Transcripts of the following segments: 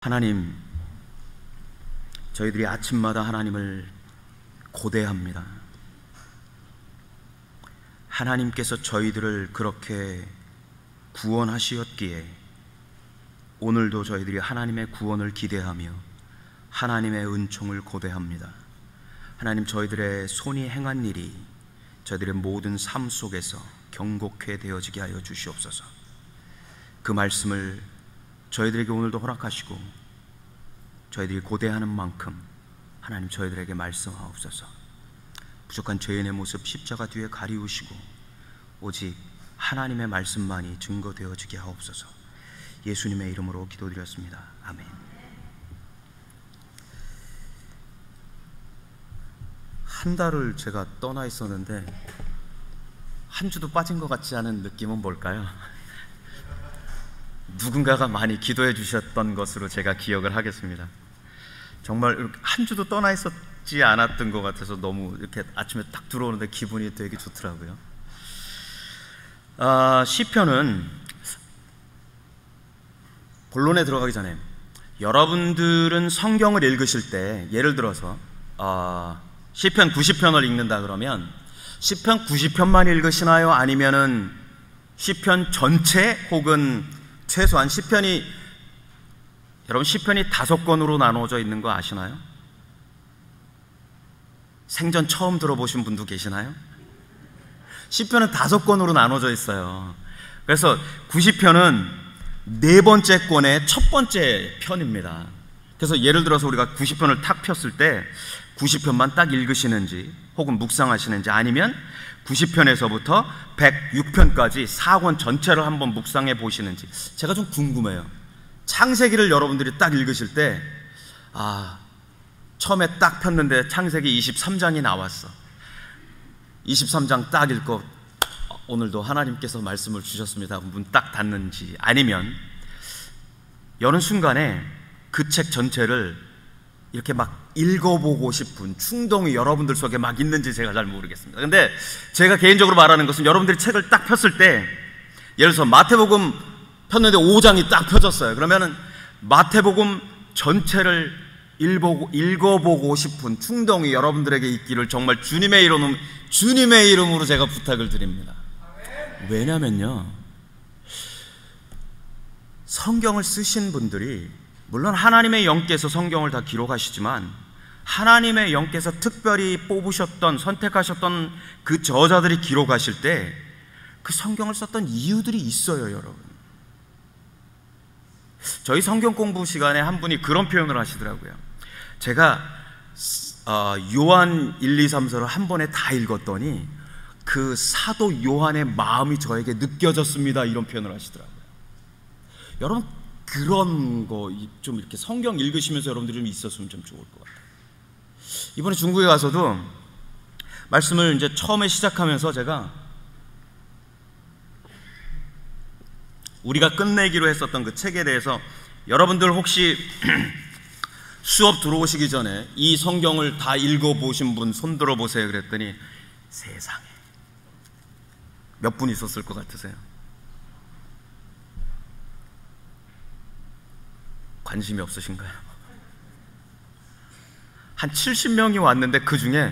하나님, 저희들이 아침마다 하나님을 고대합니다. 하나님께서 저희들을 그렇게 구원하시었기에 오늘도 저희들이 하나님의 구원을 기대하며 하나님의 은총을 고대합니다. 하나님, 저희들의 손이 행한 일이 저희들의 모든 삶 속에서 경고케 되어지게 하여 주시옵소서. 그 말씀을 저희들에게 오늘도 허락하시고 저희들이 고대하는 만큼 하나님 저희들에게 말씀하옵소서. 부족한 죄인의 모습 십자가 뒤에 가리우시고 오직 하나님의 말씀만이 증거되어지게 하옵소서. 예수님의 이름으로 기도드렸습니다. 아멘. 한 달을 제가 떠나 있었는데 한 주도 빠진 것 같지 않은 느낌은 뭘까요? 누군가가 많이 기도해 주셨던 것으로 제가 기억을 하겠습니다. 정말 한 주도 떠나 있었지 않았던 것 같아서 너무 이렇게 아침에 딱 들어오는데 기분이 되게 좋더라고요. 시편은 본론에 들어가기 전에 여러분들은 성경을 읽으실 때 예를 들어서 시편 90편을 읽는다 그러면 시편 90편만 읽으시나요? 아니면은 시편 전체 혹은 최소한 여러분 시편이 5권으로 나누어져 있는 거 아시나요? 생전 처음 들어보신 분도 계시나요? 시편은 5권으로 나눠져 있어요. 그래서 90편은 4번째 권의 첫 번째 편입니다. 그래서 예를 들어서 우리가 90편을 탁 폈을 때 90편만 딱 읽으시는지 혹은 묵상하시는지, 아니면 90편에서부터 106편까지 4권 전체를 한번 묵상해 보시는지 제가 좀 궁금해요. 창세기를 여러분들이 딱 읽으실 때 처음에 딱 폈는데 창세기 23장이 나왔어. 23장 딱 읽고 오늘도 하나님께서 말씀을 주셨습니다 하고 문 딱 닫는지, 아니면 여는 순간에 그 책 전체를 이렇게 막 읽어보고 싶은 충동이 여러분들 속에 막 있는지 제가 잘 모르겠습니다. 근데 제가 개인적으로 말하는 것은 여러분들이 책을 딱 폈을 때, 예를 들어서 마태복음 폈는데 5장이 딱 펴졌어요. 그러면은 마태복음 전체를 읽어보고 싶은 충동이 여러분들에게 있기를 정말 주님의 이름으로 제가 부탁을 드립니다. 왜냐면요, 성경을 쓰신 분들이 물론 하나님의 영께서 성경을 다 기록하시지만 하나님의 영께서 특별히 뽑으셨던, 선택하셨던 그 저자들이 기록하실 때 그 성경을 썼던 이유들이 있어요, 여러분. 저희 성경 공부 시간에 한 분이 그런 표현을 하시더라고요. 제가 요한 1, 2, 3서를 한 번에 다 읽었더니 그 사도 요한의 마음이 저에게 느껴졌습니다, 이런 표현을 하시더라고요. 여러분, 그런 거 좀 이렇게 성경 읽으시면서 여러분들이 좀 있었으면 좀 좋을 것 같아요. 이번에 중국에 가서도 말씀을 이제 처음에 시작하면서 제가 우리가 끝내기로 했었던 그 책에 대해서 여러분들 혹시 수업 들어오시기 전에 이 성경을 다 읽어보신 분 손 들어보세요 그랬더니 세상에 몇 분 있었을 것 같으세요? 관심이 없으신가요? 한 70명이 왔는데 그 중에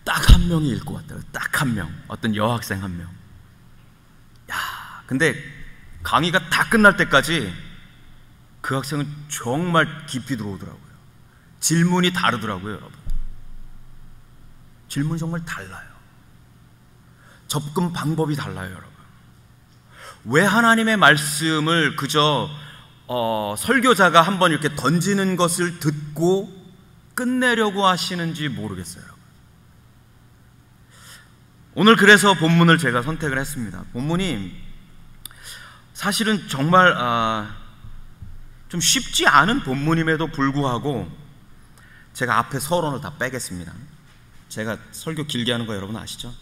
딱 한 명이 읽고 왔더라고요. 딱 한 명. 어떤 여학생 한 명. 근데 강의가 다 끝날 때까지 그 학생은 정말 깊이 들어오더라고요. 질문이 다르더라고요, 여러분. 질문이 정말 달라요. 접근 방법이 달라요, 여러분. 왜 하나님의 말씀을 그저 설교자가 한번 이렇게 던지는 것을 듣고 끝내려고 하시는지 모르겠어요. 오늘 그래서 본문을 제가 선택을 했습니다. 본문이 사실은 정말 좀 쉽지 않은 본문임에도 불구하고 제가 앞에 서론을 다 빼겠습니다. 제가 설교 길게 하는 거 여러분 아시죠?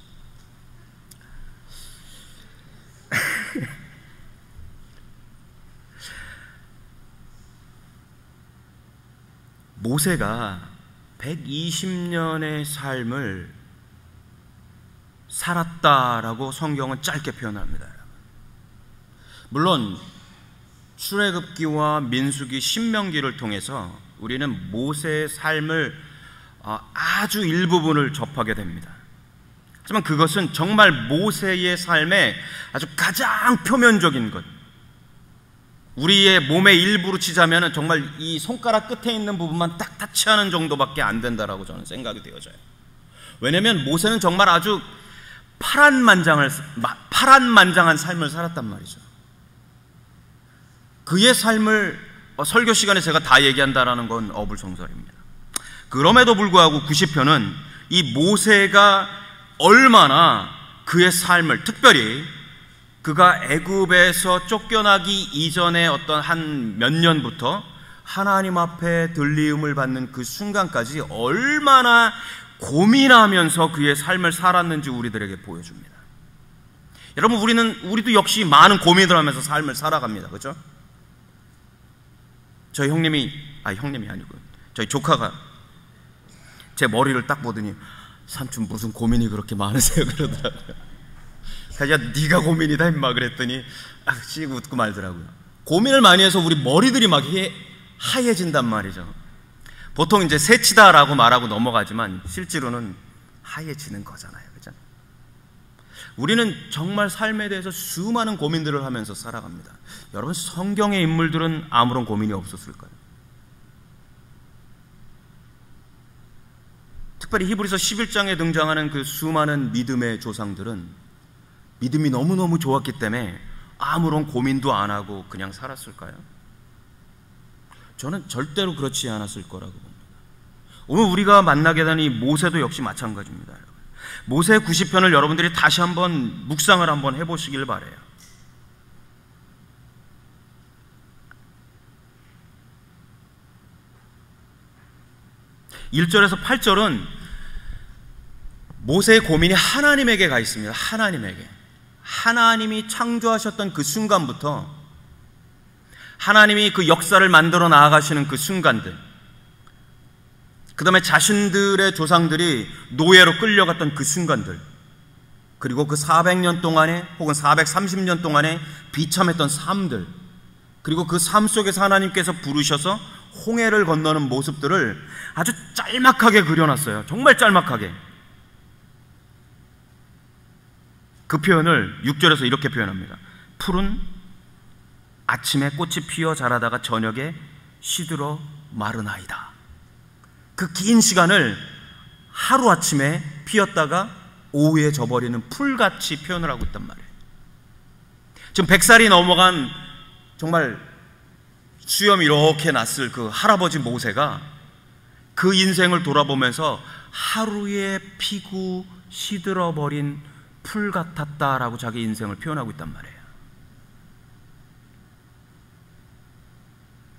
모세가 120년의 삶을 살았다라고 성경은 짧게 표현합니다. 물론 출애굽기와 민수기, 신명기를 통해서 우리는 모세의 삶을 아주 일부분을 접하게 됩니다. 하지만 그것은 정말 모세의 삶의 아주 가장 표면적인 것, 우리의 몸의 일부로 치자면 정말 이 손가락 끝에 있는 부분만 딱 타치하는 정도밖에 안 된다라고 저는 생각이 되어져요. 왜냐하면 모세는 정말 아주 파란만장한 삶을 살았단 말이죠. 그의 삶을 설교 시간에 제가 다 얘기한다라는 건 어불성설입니다. 그럼에도 불구하고 90편은 이 모세가 얼마나 그의 삶을, 특별히 그가 애굽에서 쫓겨나기 이전에 어떤 한 몇 년부터 하나님 앞에 들리음을 받는 그 순간까지 얼마나 고민하면서 그의 삶을 살았는지 우리들에게 보여줍니다. 여러분, 우리도 역시 많은 고민을 하면서 삶을 살아갑니다. 그렇죠? 저희 형님이 아니고 저희 조카가 제 머리를 딱 보더니 삼촌 무슨 고민이 그렇게 많으세요? 그러더라고요. 그래서 야, 네가 고민이다 임마 그랬더니 씩 웃고 말더라고요. 고민을 많이 해서 우리 머리들이 막 하얘진단 말이죠. 보통 이제 새치다라고 말하고 넘어가지만 실제로는 하얘지는 거잖아요. 그죠? 우리는 정말 삶에 대해서 수많은 고민들을 하면서 살아갑니다. 여러분, 성경의 인물들은 아무런 고민이 없었을까요? 특별히 히브리서 11장에 등장하는 그 수많은 믿음의 조상들은 믿음이 너무너무 좋았기 때문에 아무런 고민도 안 하고 그냥 살았을까요? 저는 절대로 그렇지 않았을 거라고 봅니다. 오늘 우리가 만나게 된 이 모세도 역시 마찬가지입니다. 모세 90편을 여러분들이 다시 한번 묵상을 한번 해보시길 바라요. 1절에서 8절은 모세의 고민이 하나님에게 가 있습니다. 하나님이 창조하셨던 그 순간부터 하나님이 그 역사를 만들어 나아가시는 그 순간들, 그 다음에 자신들의 조상들이 노예로 끌려갔던 그 순간들, 그리고 그 400년 동안에 혹은 430년 동안에 비참했던 삶들, 그리고 그 삶 속에서 하나님께서 부르셔서 홍해를 건너는 모습들을 아주 짤막하게 그려놨어요. 정말 짤막하게. 그 표현을 6절에서 이렇게 표현합니다. 푸른 아침에 꽃이 피어 자라다가 저녁에 시들어 마르나이다. 그 긴 시간을 하루아침에 피었다가 오후에 져버리는 풀같이 표현을 하고 있단 말이에요. 지금 100살이 넘어간 정말 수염이 이렇게 났을 그 할아버지 모세가 그 인생을 돌아보면서 하루에 피고 시들어버린 풀 같았다라고 자기 인생을 표현하고 있단 말이에요.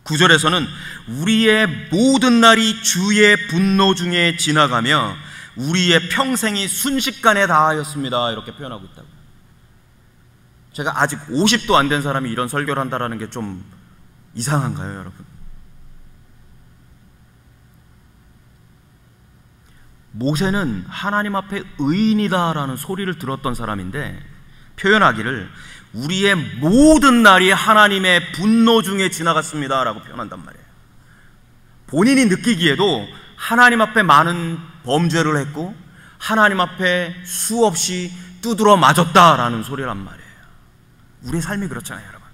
9절에서는 우리의 모든 날이 주의 분노 중에 지나가며 우리의 평생이 순식간에 다하였습니다. 이렇게 표현하고 있다고. 제가 아직 50도 안 된 사람이 이런 설교를 한다는 게 좀 이상한가요, 여러분? 모세는 하나님 앞에 의인이다라는 소리를 들었던 사람인데 표현하기를 우리의 모든 날이 하나님의 분노 중에 지나갔습니다 라고 표현한단 말이에요. 본인이 느끼기에도 하나님 앞에 많은 범죄를 했고 하나님 앞에 수없이 두드러 맞았다라는 소리란 말이에요. 우리의 삶이 그렇잖아요, 여러분.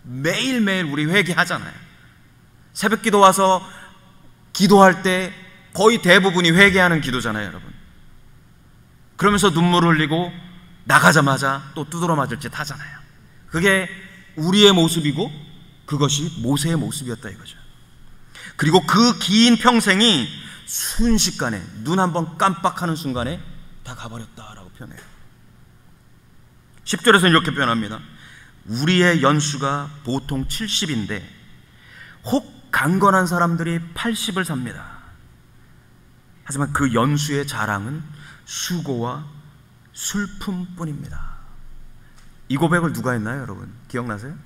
매일매일 우리 회개하잖아요. 새벽기도 와서 기도할 때 거의 대부분이 회개하는 기도잖아요, 여러분. 그러면서 눈물을 흘리고 나가자마자 또 두드러 맞을 짓 하잖아요. 그게 우리의 모습이고 그것이 모세의 모습이었다 이거죠. 그리고 그 긴 평생이 순식간에 눈 한번 깜빡하는 순간에 다 가버렸다라고 표현해요. 10절에서는 이렇게 표현합니다. 우리의 연수가 보통 70인데 혹 강건한 사람들이 80을 삽니다. 하지만 그 연수의 자랑은 수고와 슬픔뿐입니다. 이 고백을 누가 했나요, 여러분? 기억나세요?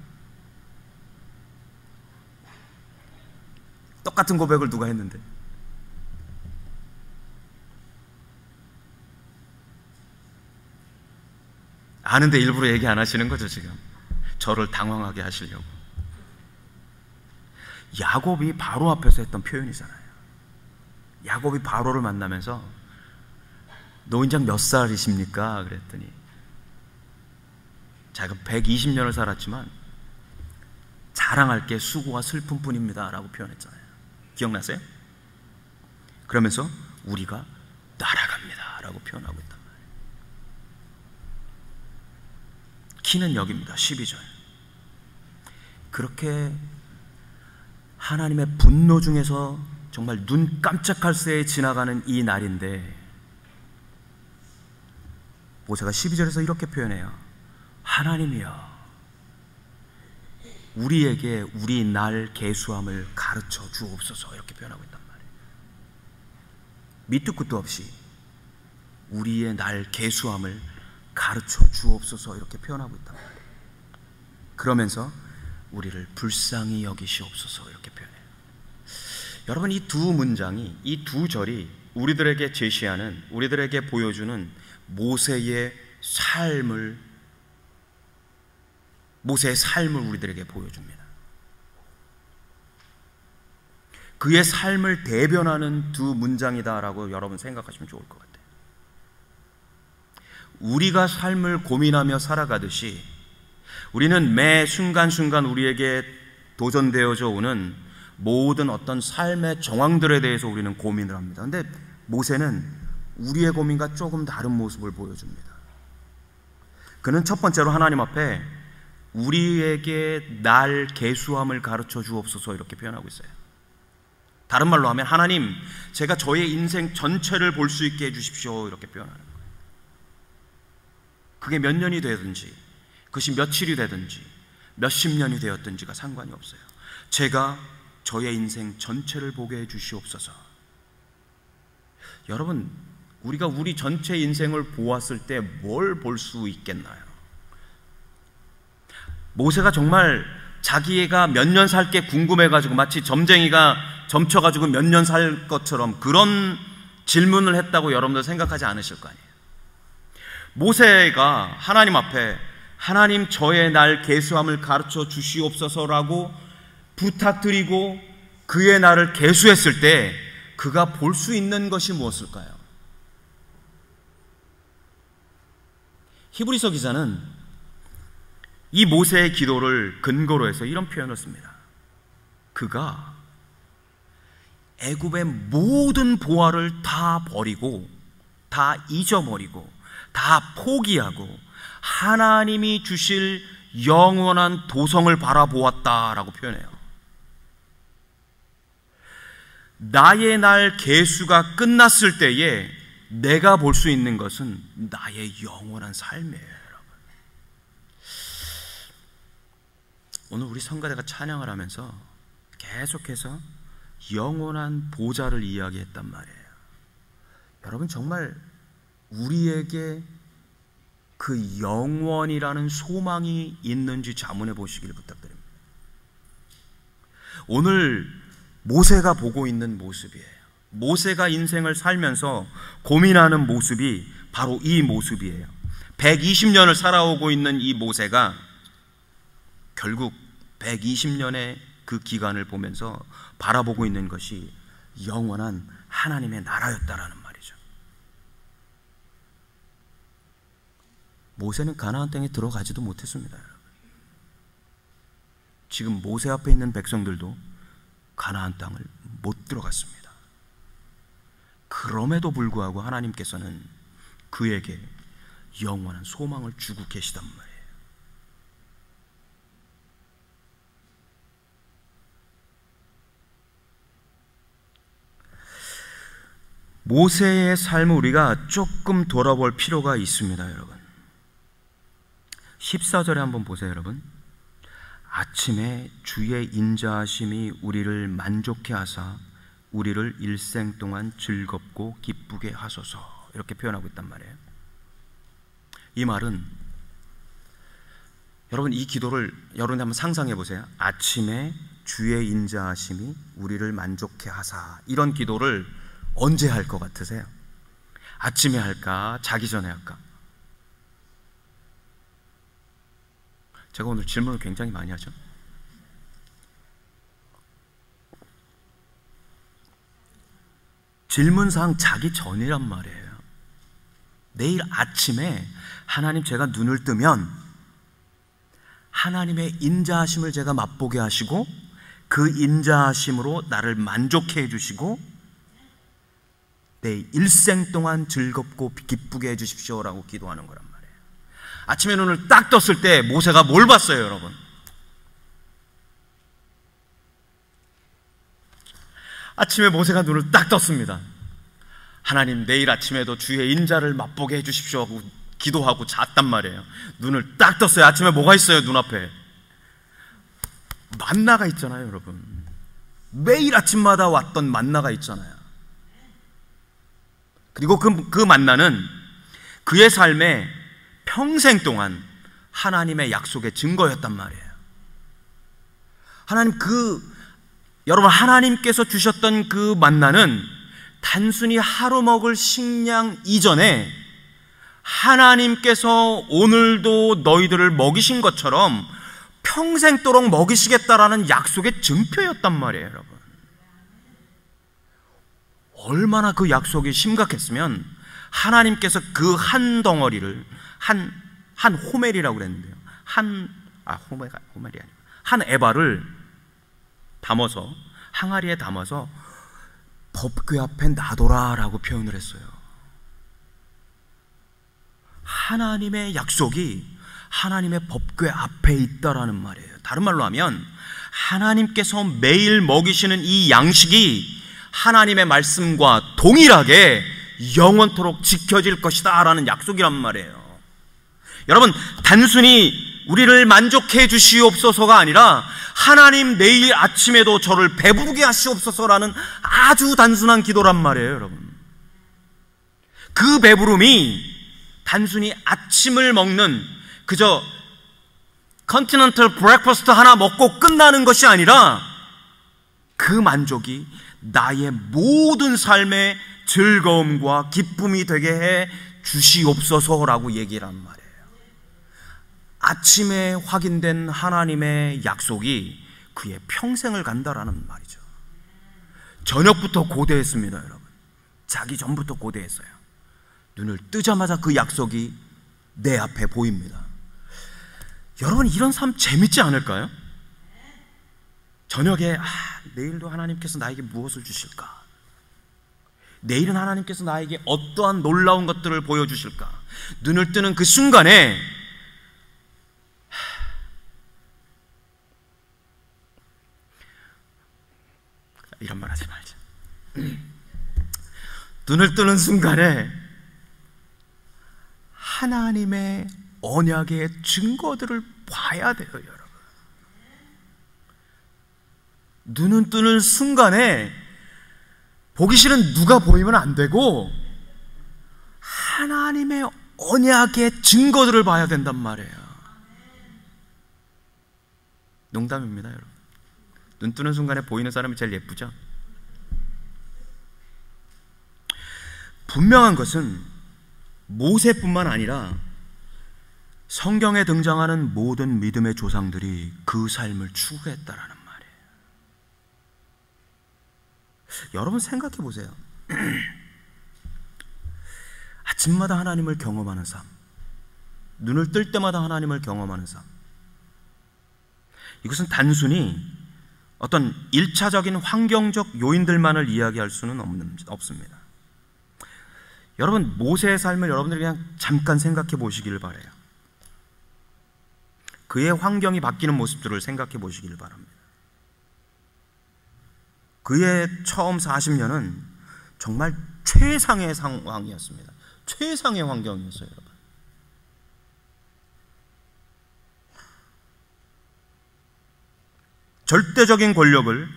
똑같은 고백을 누가 했는데? 아는데 일부러 얘기 안 하시는 거죠, 지금? 저를 당황하게 하시려고. 야곱이 바로 앞에서 했던 표현이잖아요. 야곱이 바로를 만나면서 노인장 몇 살이십니까? 그랬더니 자기가 120년을 살았지만 자랑할 게 수고와 슬픔뿐입니다 라고 표현했잖아요. 기억나세요? 그러면서 우리가 날아갑니다 라고 표현하고 있단 말이에요. 키는 여기입니다. 12절. 그렇게 하나님의 분노 중에서 정말 눈 깜짝할 새에 지나가는 이 날인데 모세가 12절에서 이렇게 표현해요. 하나님이여 우리에게 우리 날 계수함을 가르쳐 주옵소서 이렇게 표현하고 있단 말이에요. 밑도 끝도 없이 우리의 날 계수함을 가르쳐 주옵소서 이렇게 표현하고 있단 말이에요. 그러면서 우리를 불쌍히 여기시옵소서 이렇게 표현해요. 여러분, 이 두 문장이, 이 두 절이 우리들에게 제시하는, 우리들에게 보여주는 모세의 삶을 우리들에게 보여줍니다. 그의 삶을 대변하는 두 문장이다라고 여러분 생각하시면 좋을 것 같아요. 우리가 삶을 고민하며 살아가듯이 우리는 매 순간순간 우리에게 도전되어져 오는 모든 어떤 삶의 정황들에 대해서 우리는 고민을 합니다. 그런데 모세는 우리의 고민과 조금 다른 모습을 보여줍니다. 그는 첫 번째로 하나님 앞에 우리에게 날 계수함을 가르쳐 주옵소서 이렇게 표현하고 있어요. 다른 말로 하면 하나님, 제가 저의 인생 전체를 볼 수 있게 해주십시오 이렇게 표현하는 거예요. 그게 몇 년이 되든지, 그것이 며칠이 되든지 몇십 년이 되었든지가 상관이 없어요. 제가 저의 인생 전체를 보게 해주시옵소서. 여러분, 우리가 우리 전체 인생을 보았을 때 뭘 볼 수 있겠나요? 모세가 정말 자기가 몇 년 살게 궁금해가지고 마치 점쟁이가 점쳐가지고 몇 년 살 것처럼 그런 질문을 했다고 여러분들 생각하지 않으실 거 아니에요. 모세가 하나님 앞에 하나님 저의 날 계수함을 가르쳐 주시옵소서라고 부탁드리고 그의 날을 계수했을 때 그가 볼 수 있는 것이 무엇일까요? 히브리서 기자는 이 모세의 기도를 근거로 해서 이런 표현을 씁니다. 그가 애굽의 모든 보화를 다 버리고 다 잊어버리고 다 포기하고 하나님이 주실 영원한 도성을 바라보았다라고 표현해요. 나의 날 계수가 끝났을 때에 내가 볼 수 있는 것은 나의 영원한 삶이에요. 오늘 우리 성가대가 찬양을 하면서 계속해서 영원한 보좌를 이야기했단 말이에요. 여러분, 정말 우리에게 그 영원이라는 소망이 있는지 자문해 보시길 부탁드립니다. 오늘 모세가 보고 있는 모습이에요. 모세가 인생을 살면서 고민하는 모습이 바로 이 모습이에요. 120년을 살아오고 있는 이 모세가 결국 120년의 그 기간을 보면서 바라보고 있는 것이 영원한 하나님의 나라였다라는 말이죠. 모세는 가나안 땅에 들어가지도 못했습니다. 지금 모세 앞에 있는 백성들도 가나안 땅을 못 들어갔습니다. 그럼에도 불구하고 하나님께서는 그에게 영원한 소망을 주고 계시단 말이에요. 모세의 삶을 우리가 조금 돌아볼 필요가 있습니다, 여러분. 14절에 한번 보세요, 여러분. 아침에 주의 인자하심이 우리를 만족해 하사 우리를 일생 동안 즐겁고 기쁘게 하소서 이렇게 표현하고 있단 말이에요. 이 말은 여러분, 이 기도를 여러분이 한번 상상해 보세요. 아침에 주의 인자하심이 우리를 만족해 하사, 이런 기도를 언제 할 것 같으세요? 아침에 할까? 자기 전에 할까? 제가 오늘 질문을 굉장히 많이 하죠. 질문상 자기 전이란 말이에요. 내일 아침에 하나님, 제가 눈을 뜨면 하나님의 인자하심을 제가 맛보게 하시고 그 인자하심으로 나를 만족해 해주시고 내 일생 동안 즐겁고 기쁘게 해주십시오라고 기도하는 거란 말이에요. 아침에 눈을 딱 떴을 때 모세가 뭘 봤어요, 여러분? 아침에 모세가 눈을 딱 떴습니다. 하나님, 내일 아침에도 주의 인자를 맛보게 해주십시오 하고 기도하고 잤단 말이에요. 눈을 딱 떴어요. 아침에 뭐가 있어요? 눈앞에 만나가 있잖아요, 여러분. 매일 아침마다 왔던 만나가 있잖아요. 그리고 그 만나는 그의 삶에 평생 동안 하나님의 약속의 증거였단 말이에요. 여러분, 하나님께서 주셨던 그 만나는 단순히 하루 먹을 식량 이전에 하나님께서 오늘도 너희들을 먹이신 것처럼 평생도록 먹이시겠다라는 약속의 증표였단 말이에요, 여러분. 얼마나 그 약속이 심각했으면 하나님께서 그 한 덩어리를 한 호멜이라고 그랬는데요. 호멜이 아니고 한 에바를 담아서 항아리에 담아서 법궤 앞에 놔둬라라고 표현을 했어요. 하나님의 약속이 하나님의 법궤 앞에 있다라는 말이에요. 다른 말로 하면 하나님께서 매일 먹이시는 이 양식이 하나님의 말씀과 동일하게 영원토록 지켜질 것이다 라는 약속이란 말이에요. 여러분, 단순히 우리를 만족해 주시옵소서가 아니라 하나님, 내일 아침에도 저를 배부르게 하시옵소서라는 아주 단순한 기도란 말이에요, 여러분. 그 배부름이 단순히 아침을 먹는 그저 컨티넨탈 브렉퍼스트 하나 먹고 끝나는 것이 아니라 그 만족이 나의 모든 삶의 즐거움과 기쁨이 되게 해 주시옵소서라고 얘기를 한 말이에요. 아침에 확인된 하나님의 약속이 그의 평생을 간다라는 말이죠. 저녁부터 고대했습니다, 여러분. 자기 전부터 고대했어요. 눈을 뜨자마자 그 약속이 내 앞에 보입니다. 여러분, 이런 삶 재밌지 않을까요? 저녁에 내일도 하나님께서 나에게 무엇을 주실까? 내일은 하나님께서 나에게 어떠한 놀라운 것들을 보여주실까? 눈을 뜨는 그 순간에 이런 말 하지 말자. 눈을 뜨는 순간에 하나님의 언약의 증거들을 봐야 돼요, 여러분. 눈을 뜨는 순간에 보기 싫은 누가 보이면 안 되고 하나님의 언약의 증거들을 봐야 된단 말이에요. 농담입니다, 여러분. 눈 뜨는 순간에 보이는 사람이 제일 예쁘죠? 분명한 것은 모세뿐만 아니라 성경에 등장하는 모든 믿음의 조상들이 그 삶을 추구했다라는 말이에요. 여러분, 생각해 보세요. 아침마다 하나님을 경험하는 삶, 눈을 뜰 때마다 하나님을 경험하는 삶, 이것은 단순히 어떤 1차적인 환경적 요인들만을 이야기할 수는 없습니다. 여러분, 모세의 삶을 여러분들이 그냥 잠깐 생각해 보시기를 바라요. 그의 환경이 바뀌는 모습들을 생각해 보시기를 바랍니다. 그의 처음 40년은 정말 최상의 상황이었습니다. 최상의 환경이었어요, 여러분. 절대적인 권력을,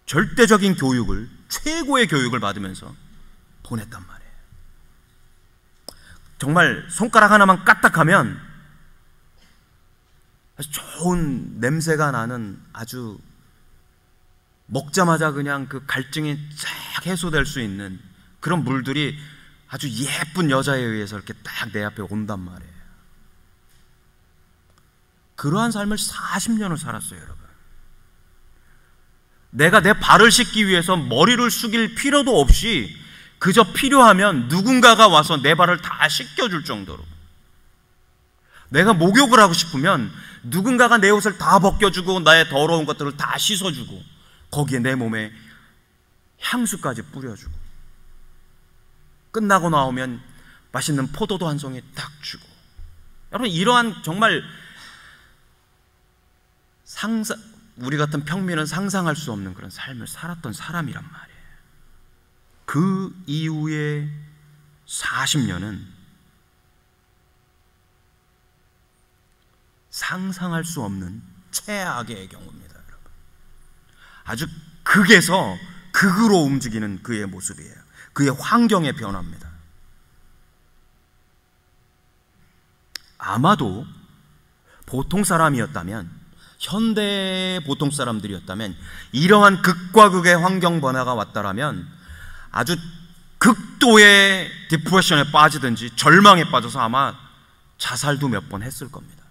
절대적인 교육을, 최고의 교육을 받으면서 보냈단 말이에요. 정말 손가락 하나만 까딱하면 아주 좋은 냄새가 나는, 아주 먹자마자 그냥 그 갈증이 쫙 해소될 수 있는 그런 물들이 아주 예쁜 여자에 의해서 이렇게 딱 내 앞에 온단 말이에요. 그러한 삶을 40년을 살았어요, 여러분. 내가 내 발을 씻기 위해서 머리를 숙일 필요도 없이 그저 필요하면 누군가가 와서 내 발을 다 씻겨줄 정도로, 내가 목욕을 하고 싶으면 누군가가 내 옷을 다 벗겨주고 나의 더러운 것들을 다 씻어주고 거기에 내 몸에 향수까지 뿌려주고, 끝나고 나오면 맛있는 포도도 한 송이 딱 주고. 여러분, 이러한 정말 우리 같은 평민은 상상할 수 없는 그런 삶을 살았던 사람이란 말이에요. 그 이후에 40년은 상상할 수 없는 최악의 경우입니다, 여러분. 아주 극에서 극으로 움직이는 그의 모습이에요. 그의 환경의 변화입니다. 아마도 보통 사람이었다면, 현대 보통 사람들이었다면, 이러한 극과 극의 환경 변화가 왔다라면 아주 극도의 디프레션에 빠지든지 절망에 빠져서 아마 자살도 몇 번 했을 겁니다.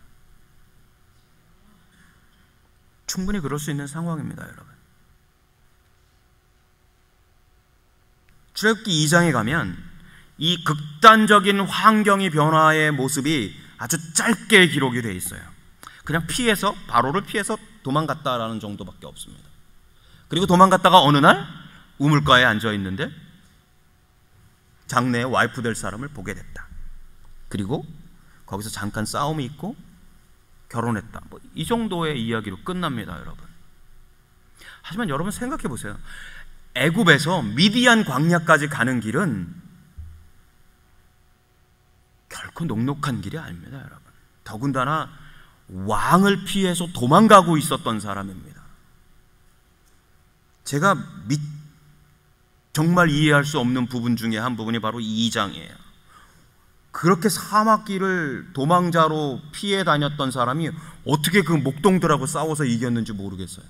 충분히 그럴 수 있는 상황입니다, 여러분. 출애굽기 2장에 가면 이 극단적인 환경의 변화의 모습이 아주 짧게 기록이 되어 있어요. 그냥 피해서, 바로를 피해서 도망갔다라는 정도밖에 없습니다. 그리고 도망갔다가 어느 날 우물가에 앉아 있는데 장래의 와이프 될 사람을 보게 됐다. 그리고 거기서 잠깐 싸움이 있고 결혼했다. 이 정도의 이야기로 끝납니다, 여러분. 하지만 여러분 생각해 보세요. 애굽에서 미디안 광야까지 가는 길은 결코 녹록한 길이 아닙니다, 여러분. 더군다나 왕을 피해서 도망가고 있었던 사람입니다. 제가 정말 이해할 수 없는 부분 중에 한 부분이 바로 2장이에요. 그렇게 사막길을 도망자로 피해 다녔던 사람이 어떻게 그 목동들하고 싸워서 이겼는지 모르겠어요.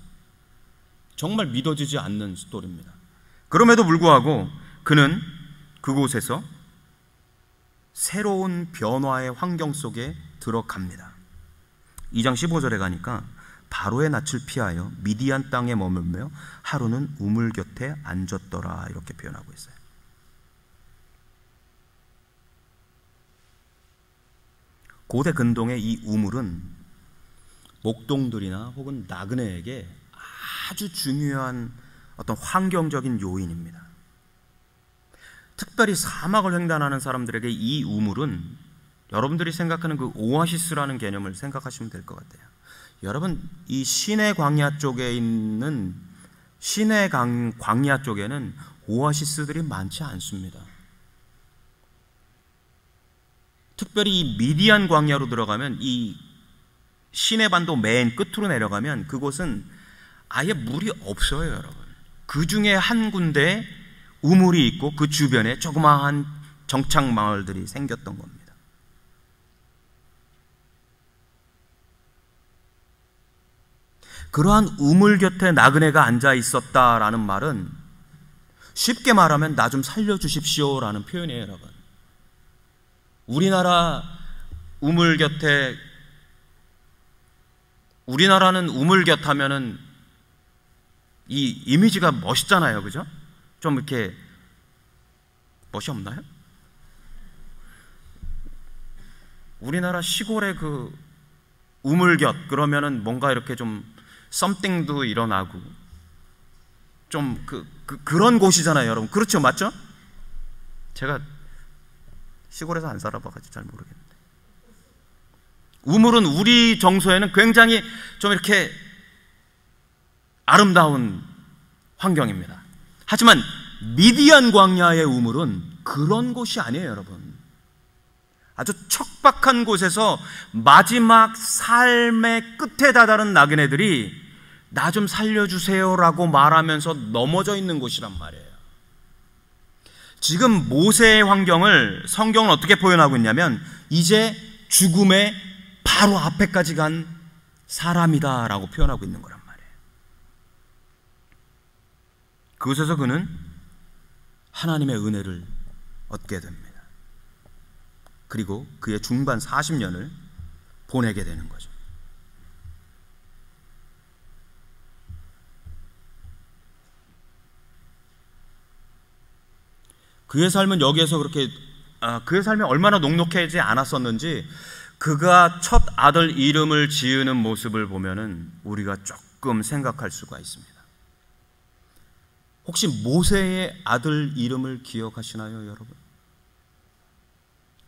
정말 믿어지지 않는 스토리입니다. 그럼에도 불구하고 그는 그곳에서 새로운 변화의 환경 속에 들어갑니다. 2장 15절에 가니까 바로의 낯을 피하여 미디안 땅에 머물며 하루는 우물 곁에 앉았더라, 이렇게 표현하고 있어요. 고대 근동의 이 우물은 목동들이나 혹은 나그네에게 아주 중요한 어떤 환경적인 요인입니다. 특별히 사막을 횡단하는 사람들에게 이 우물은 여러분들이 생각하는 그 오아시스라는 개념을 생각하시면 될 것 같아요. 여러분, 이 시내 광야 쪽에 있는 광야 쪽에는 오아시스들이 많지 않습니다. 특별히 이 미디안 광야로 들어가면, 이 시내반도 맨 끝으로 내려가면 그곳은 아예 물이 없어요, 여러분. 그 중에 한 군데 우물이 있고 그 주변에 조그마한 정착 마을들이 생겼던 겁니다. 그러한 우물 곁에 나그네가 앉아 있었다라는 말은 쉽게 말하면 나 좀 살려주십시오 라는 표현이에요, 여러분. 우리나라는 우물 곁 하면은 이 이미지가 멋있잖아요, 그죠? 좀 이렇게 멋이 없나요? 우리나라 시골의 그 우물 곁 그러면은 뭔가 이렇게 좀 썸띵도 일어나고 좀 그런 곳이잖아요, 여러분. 그렇죠, 맞죠? 제가 시골에서 안 살아봐가지고 잘 모르겠는데, 우물은 우리 정서에는 굉장히 좀 이렇게 아름다운 환경입니다. 하지만 미디안 광야의 우물은 그런 곳이 아니에요, 여러분. 아주 척박한 곳에서 마지막 삶의 끝에 다다른 나그네들이 나 좀 살려주세요라고 말하면서 넘어져 있는 곳이란 말이에요. 지금 모세의 환경을 성경은 어떻게 표현하고 있냐면, 이제 죽음의 바로 앞에까지 간 사람이다라고 표현하고 있는 거란 말이에요. 그곳에서 그는 하나님의 은혜를 얻게 됩니다. 그리고 그의 중반 40년을 보내게 되는 거죠. 그의 삶은 여기에서 그렇게 그의 삶이 얼마나 녹록하지 않았었는지 그가 첫 아들 이름을 지으는 모습을 보면은 우리가 조금 생각할 수가 있습니다. 혹시 모세의 아들 이름을 기억하시나요, 여러분?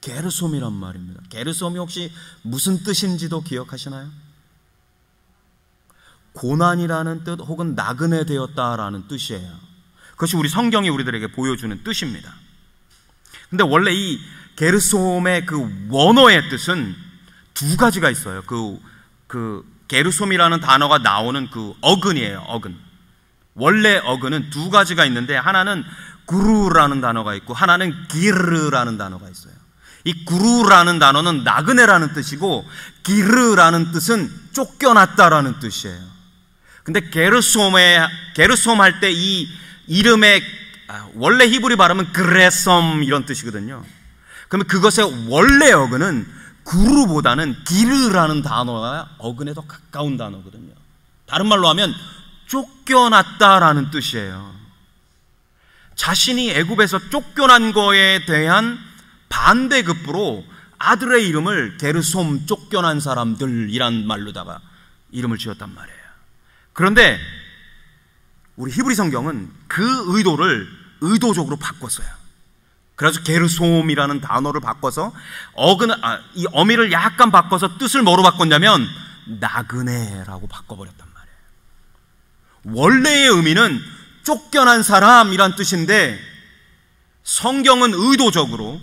게르솜이란 말입니다. 게르솜이 혹시 무슨 뜻인지도 기억하시나요? 고난이라는 뜻 혹은 나그네 되었다라는 뜻이에요. 그것이 우리 성경이 우리들에게 보여주는 뜻입니다. 근데 원래 이 게르솜의 그 원어의 뜻은 두 가지가 있어요. 그 게르솜이라는 단어가 나오는 그 어근이에요. 어근. 원래 어근은 두 가지가 있는데 하나는 구루라는 단어가 있고 하나는 기르라는 단어가 있어요. 이 구루라는 단어는 나그네라는 뜻이고 기르라는 뜻은 쫓겨났다라는 뜻이에요. 근데 게르솜 할 때 이 이름의 원래 히브리 발음은 그레솜 이런 뜻이거든요. 그러면 그것의 원래 어근은 구루보다는 기르라는 단어가 어근에 더 가까운 단어거든요. 다른 말로 하면 쫓겨났다라는 뜻이에요. 자신이 애굽에서 쫓겨난 거에 대한 반대급부로 아들의 이름을 게르솜, 쫓겨난 사람들이란 말로다가 이름을 지었단 말이에요. 그런데 우리 히브리 성경은 그 의도를 의도적으로 바꿨어요. 그래서 게르솜이라는 단어를 바꿔서 이 어미를 약간 바꿔서 뜻을 뭐로 바꿨냐면 나그네라고 바꿔버렸단 말이에요. 원래의 의미는 쫓겨난 사람이란 뜻인데 성경은 의도적으로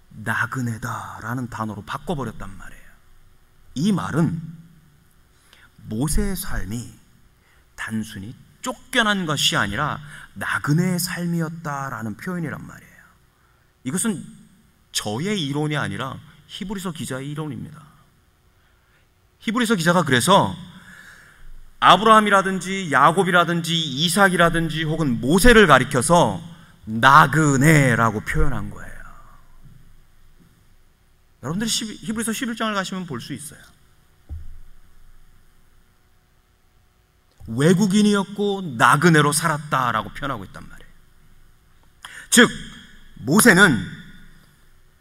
나그네다라는 단어로 바꿔버렸단 말이에요. 이 말은 모세의 삶이 단순히 쫓겨난 것이 아니라 나그네의 삶이었다라는 표현이란 말이에요. 이것은 저의 이론이 아니라 히브리서 기자의 이론입니다. 히브리서 기자가 그래서 아브라함이라든지 야곱이라든지 이삭이라든지 혹은 모세를 가리켜서 나그네라고 표현한 거예요. 여러분들이 히브리서 11장을 가시면 볼 수 있어요. 외국인이었고 나그네로 살았다라고 표현하고 있단 말이에요. 즉 모세는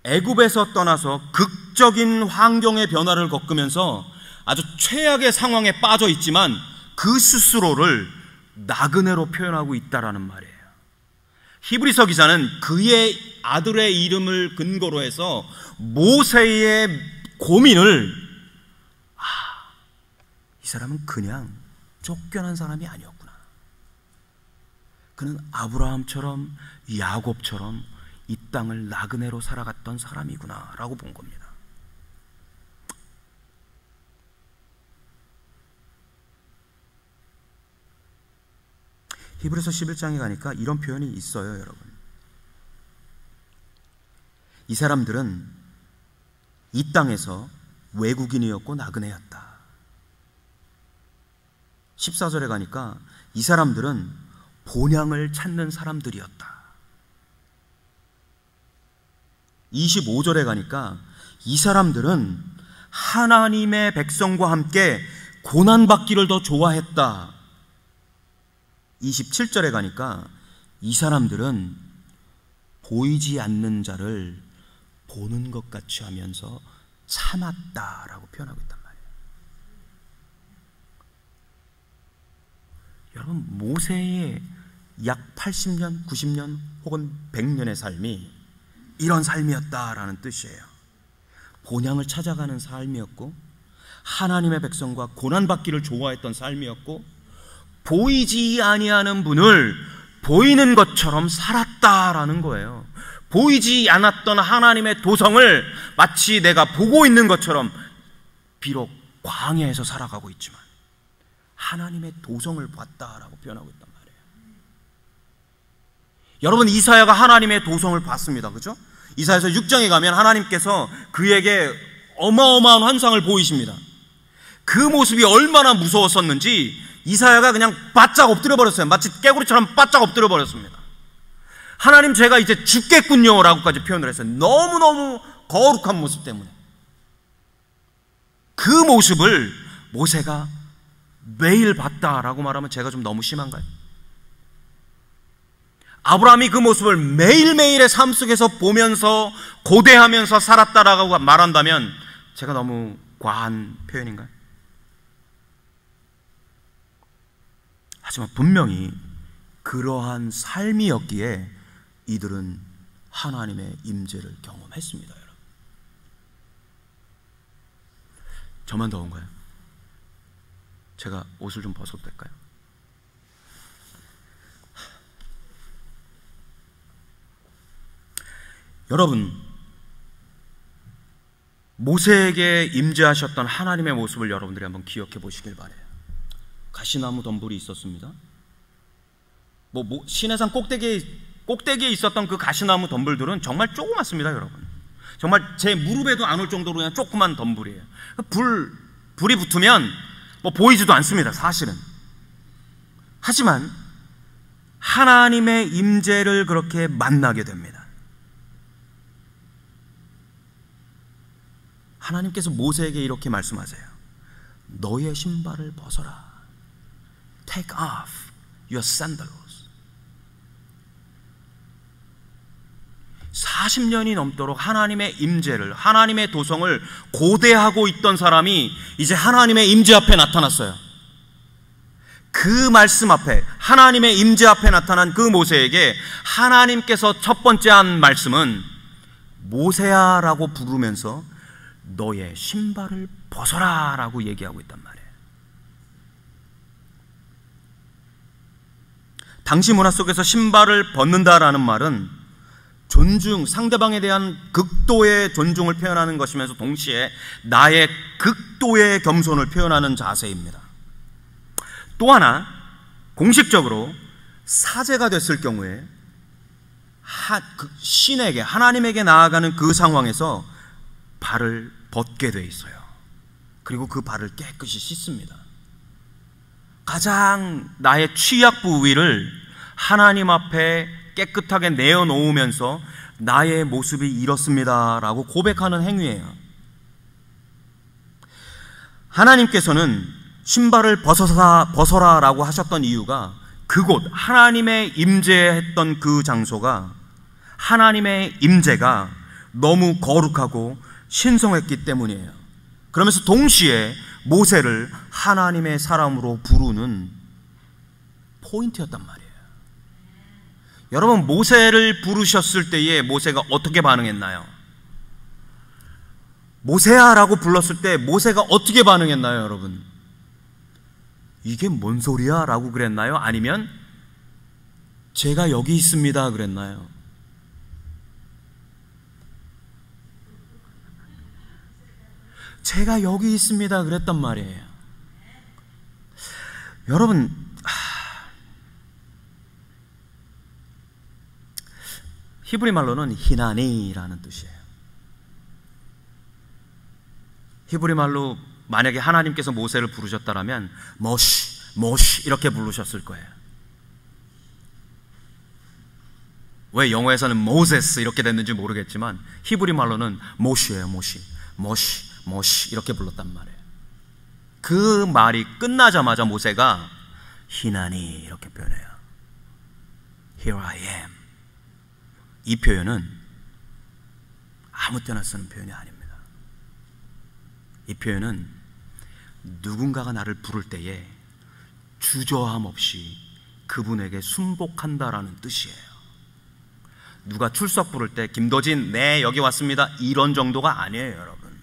애굽에서 떠나서 극적인 환경의 변화를 겪으면서 아주 최악의 상황에 빠져 있지만 그 스스로를 나그네로 표현하고 있다라는 말이에요. 히브리서 기자는 그의 아들의 이름을 근거로 해서 모세의 고민을 이 사람은 그냥 쫓겨난 사람이 아니었구나. 그는 아브라함처럼 야곱처럼 이 땅을 나그네로 살아갔던 사람이구나 라고 본 겁니다. 히브리서 11장에 가니까 이런 표현이 있어요, 여러분. 이 사람들은 이 땅에서 외국인이었고 나그네였다. 14절에 가니까 이 사람들은 본향을 찾는 사람들이었다. 25절에 가니까 이 사람들은 하나님의 백성과 함께 고난받기를 더 좋아했다. 27절에 가니까 이 사람들은 보이지 않는 자를 보는 것 같이 하면서 참았다라고 표현하고 있단 말이에요. 여러분, 모세의 약 80년, 90년 혹은 100년의 삶이 이런 삶이었다라는 뜻이에요. 본향을 찾아가는 삶이었고 하나님의 백성과 고난받기를 좋아했던 삶이었고 보이지 아니하는 분을 보이는 것처럼 살았다라는 거예요. 보이지 않았던 하나님의 도성을 마치 내가 보고 있는 것처럼 비록 광야에서 살아가고 있지만 하나님의 도성을 봤다라고 표현하고 있단 말이에요. 여러분, 이사야가 하나님의 도성을 봤습니다. 그렇죠? 이사야서 6장에 가면 하나님께서 그에게 어마어마한 환상을 보이십니다. 그 모습이 얼마나 무서웠었는지 이사야가 그냥 바짝 엎드려 버렸어요. 마치 깨구리처럼 바짝 엎드려 버렸습니다. 하나님, 제가 이제 죽겠군요 라고까지 표현을 했어요. 너무너무 거룩한 모습 때문에. 그 모습을 모세가 매일 봤다라고 말하면 제가 좀 너무 심한가요? 아브라함이 그 모습을 매일매일의 삶 속에서 보면서 고대하면서 살았다라고 말한다면 제가 너무 과한 표현인가요? 하지만 분명히 그러한 삶이었기에 이들은 하나님의 임재를 경험했습니다. 여러분, 저만 더운가요? 제가 옷을 좀 벗어도 될까요? 여러분, 모세에게 임재하셨던 하나님의 모습을 여러분들이 한번 기억해 보시길 바래요. 가시나무 덤불이 있었습니다. 시내산 꼭대기에 있었던 그 가시나무 덤불들은 정말 조그맣습니다, 여러분. 정말 제 무릎에도 안 올 정도로 그냥 조그만 덤불이에요. 불이 붙으면 보이지도 않습니다, 사실은. 하지만 하나님의 임재를 그렇게 만나게 됩니다. 하나님께서 모세에게 이렇게 말씀하세요. 너의 신발을 벗어라. Take off your sandals. 40년이 넘도록 하나님의 임재를, 하나님의 도성을 고대하고 있던 사람이 이제 하나님의 임재 앞에 나타났어요. 그 말씀 앞에, 하나님의 임재 앞에 나타난 그 모세에게 하나님께서 첫 번째 한 말씀은 모세야 라고 부르면서 너의 신발을 벗어라 라고 얘기하고 있단 말이에요. 당시 문화 속에서 신발을 벗는다라는 말은 존중, 상대방에 대한 극도의 존중을 표현하는 것이면서 동시에 나의 극도의 겸손을 표현하는 자세입니다. 또 하나, 공식적으로 사제가 됐을 경우에 신에게, 하나님에게 나아가는 그 상황에서 발을 벗게 돼 있어요. 그리고 그 발을 깨끗이 씻습니다. 가장 나의 취약 부위를 하나님 앞에 깨끗하게 내어놓으면서 나의 모습이 이렇습니다 라고 고백하는 행위예요. 하나님께서는 신발을 벗어라 라고 하셨던 이유가 그곳 하나님의 임재했던 그 장소가, 하나님의 임재가 너무 거룩하고 신성했기 때문이에요. 그러면서 동시에 모세를 하나님의 사람으로 부르는 포인트였단 말이에요. 여러분, 모세를 부르셨을 때에 모세가 어떻게 반응했나요? 모세야 라고 불렀을 때 모세가 어떻게 반응했나요, 여러분? 이게 뭔 소리야 라고 그랬나요? 아니면 제가 여기 있습니다 그랬나요? 제가 여기 있습니다 그랬단 말이에요. 여러분, 히브리 말로는 히나니라는 뜻이에요. 히브리 말로 만약에 하나님께서 모세를 부르셨다라면 모시 이렇게 부르셨을 거예요. 왜 영어에서는 모세스 이렇게 됐는지 모르겠지만 히브리 말로는 모시예요. 모시 이렇게 불렀단 말이에요. 그 말이 끝나자마자 모세가 히나니 이렇게 표현해요. Here I am. 이 표현은 아무 때나 쓰는 표현이 아닙니다. 이 표현은 누군가가 나를 부를 때에 주저함 없이 그분에게 순복한다라는 뜻이에요. 누가 출석 부를 때 김도진 네 여기 왔습니다 이런 정도가 아니에요. 여러분,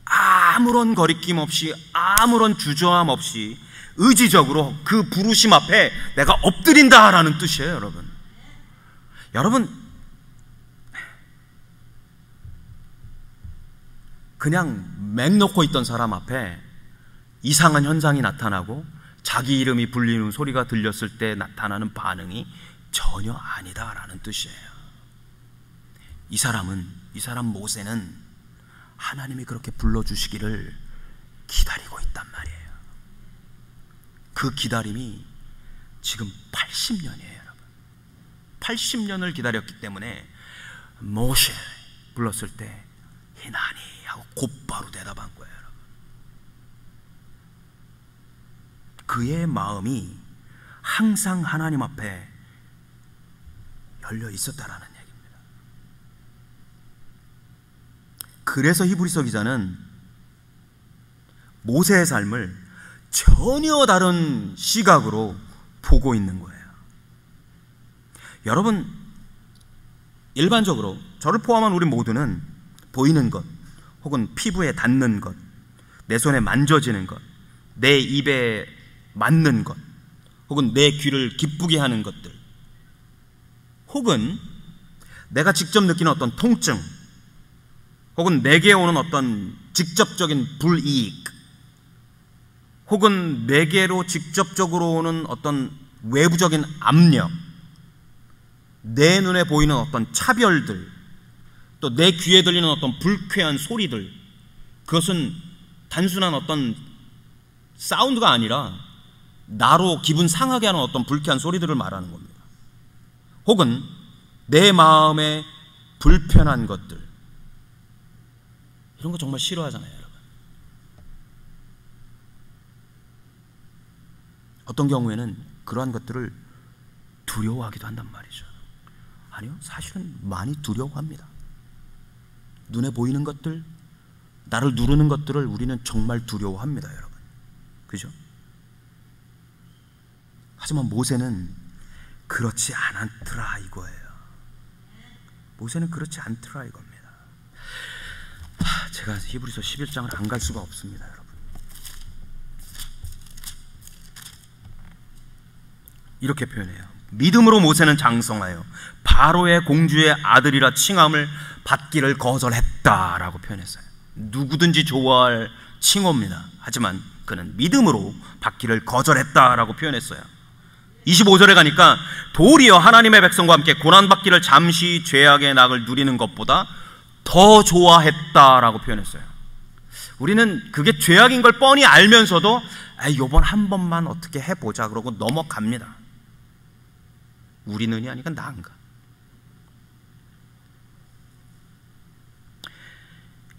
아무런 거리낌 없이, 아무런 주저함 없이 의지적으로 그 부르심 앞에 내가 엎드린다라는 뜻이에요. 여러분, 그냥 맹 놓고 있던 사람 앞에 이상한 현상이 나타나고 자기 이름이 불리는 소리가 들렸을 때 나타나는 반응이 전혀 아니다라는 뜻이에요. 이 사람 모세는 하나님이 그렇게 불러주시기를 기다리고 있단 말이에요. 그 기다림이 지금 80년이에요. 여러분, 80년을 기다렸기 때문에 모세 불렀을 때 히나니 하고 곧바로 대답한 거예요. 여러분, 그의 마음이 항상 하나님 앞에 열려 있었다라는 얘기입니다. 그래서 히브리서 기자는 모세의 삶을 전혀 다른 시각으로 보고 있는 거예요. 여러분, 일반적으로 저를 포함한 우리 모두는 보이는 것, 혹은 피부에 닿는 것, 내 손에 만져지는 것, 내 입에 맞는 것, 혹은 내 귀를 기쁘게 하는 것들, 혹은 내가 직접 느끼는 어떤 통증, 혹은 내게 오는 어떤 직접적인 불이익, 혹은 내게로 직접적으로 오는 어떤 외부적인 압력, 내 눈에 보이는 어떤 차별들, 또 내 귀에 들리는 어떤 불쾌한 소리들, 그것은 단순한 어떤 사운드가 아니라 나로 기분 상하게 하는 어떤 불쾌한 소리들을 말하는 겁니다. 혹은 내 마음에 불편한 것들, 이런 거 정말 싫어하잖아요, 여러분. 어떤 경우에는 그러한 것들을 두려워하기도 한단 말이죠. 아니요, 사실은 많이 두려워합니다. 눈에 보이는 것들, 나를 누르는 것들을 우리는 정말 두려워합니다, 여러분. 그죠? 하지만 모세는 그렇지 않더라 이거예요. 모세는 그렇지 않더라 이겁니다. 제가 히브리서 11장을 안 갈 수가 없습니다, 여러분. 이렇게 표현해요. 믿음으로 모세는 장성하여 바로의 공주의 아들이라 칭함을 받기를 거절했다라고 표현했어요. 누구든지 좋아할 칭호입니다. 하지만 그는 믿음으로 받기를 거절했다라고 표현했어요. 25절에 가니까 도리어 하나님의 백성과 함께 고난받기를 잠시 죄악의 낙을 누리는 것보다 더 좋아했다라고 표현했어요. 우리는 그게 죄악인 걸 뻔히 알면서도 요번 한 번만 어떻게 해보자 그러고 넘어갑니다. 우리는이 아니까 나인가.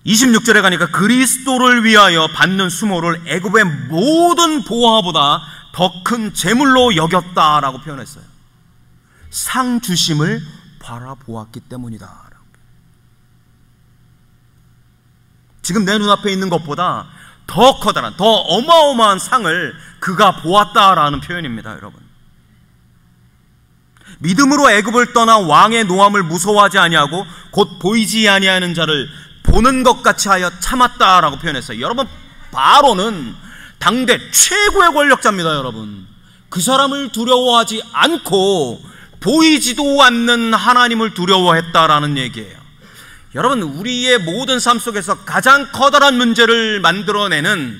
26절에 가니까 그리스도를 위하여 받는 수모를 애굽의 모든 보화보다 더 큰 재물로 여겼다라고 표현했어요. 상 주심을 바라보았기 때문이다. 지금 내 눈앞에 있는 것보다 더 커다란, 더 어마어마한 상을 그가 보았다라는 표현입니다, 여러분. 믿음으로 애굽을 떠나 왕의 노함을 무서워하지 아니하고 곧 보이지 아니하는 자를 보는 것 같이 하여 참았다라고 표현했어요. 여러분, 바로는 당대 최고의 권력자입니다, 여러분. 그 사람을 두려워하지 않고 보이지도 않는 하나님을 두려워했다라는 얘기예요. 여러분, 우리의 모든 삶 속에서 가장 커다란 문제를 만들어내는